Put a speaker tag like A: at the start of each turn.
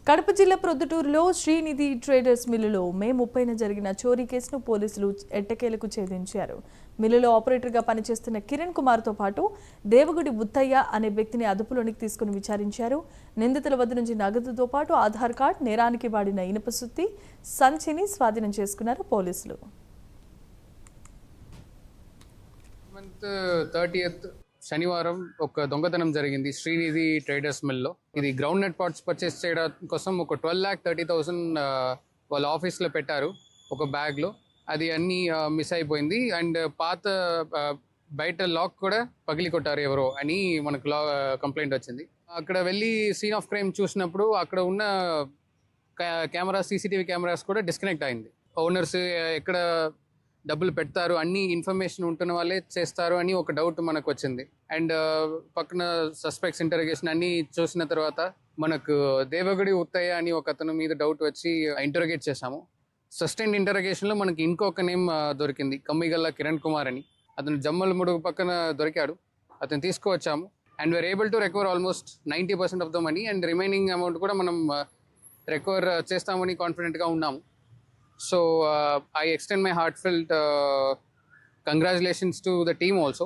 A: కడప జిల్లా ప్రొద్దుటూరులో శ్రీనిధి ట్రేడర్స్ మిల్లులో మే 30న జరిగిన చోరీ కేసును పోలీసులు ఎట్టకేలకు ఛేదించారు. మిల్లులో ఆపరేటర్గా పనిచేస్తున్న కిరణ్ కుమార్తో పాటు దేవగుడి బుత్తయ్య అనే వ్యక్తిని అదుపులోనికి తీసుకుని విచారించారు. నిందితుల వద్ద నుంచి నగదుతో పాటు ఆధార్ కార్డ్, నేరానికి వాడిన ఇనుప సుత్తి, సంచిని స్వాధీనం చేసుకున్నారు పోలీసులు.
B: 30th శనివారం ఒక దొంగతనం జరిగింది శ్రీనిధి ట్రేడర్స్ మిల్లో. ఇది గ్రౌండ్ నెట్ పార్ట్స్ పర్చేస్ చేయడం కోసం ఒక 12,30,000 వాళ్ళ ఆఫీస్లో పెట్టారు ఒక బ్యాగ్లో. అది అన్నీ మిస్ అయిపోయింది. అండ్ పాత బయట లాక్ కూడా పగిలి కొట్టారు ఎవరో అని మనకు కంప్లైంట్ వచ్చింది. అక్కడ వెళ్ళి సీన్ ఆఫ్ క్రైమ్ చూసినప్పుడు అక్కడ ఉన్న సీసీటీవీ కెమెరాస్ కూడా డిస్కనెక్ట్ అయింది. ఓనర్స్ ఎక్కడ డబ్బులు పెడతారు, అన్ని ఇన్ఫర్మేషన్ ఉంటున్న వాళ్ళే చేస్తారు అని ఒక డౌట్ మనకు వచ్చింది. అండ్ పక్కన సస్పెక్ట్స్ ఇంటరోగేషన్ అన్ని చూసిన తర్వాత మనకు దేవగుడి ఉత్తయ్య అని ఒక అతను మీద డౌట్ వచ్చి ఇంటరోగేట్ చేశాము. సస్టైన్డ్ ఇంటరోగేషన్లో మనకి ఇంకొక నేమ్ దొరికింది, కమ్మిగల్ల కిరణ్ కుమార్ అని. అతను జమ్మల ముడుగు పక్కన దొరికాడు. అతను తీసుకువచ్చాము. And we are able to recover almost 90% of the money. And remaining amount కూడా మనం రికవర్ చేస్తామని కాన్ఫిడెంట్గా ఉన్నాము. So I extend my heartfelt congratulations to the team also.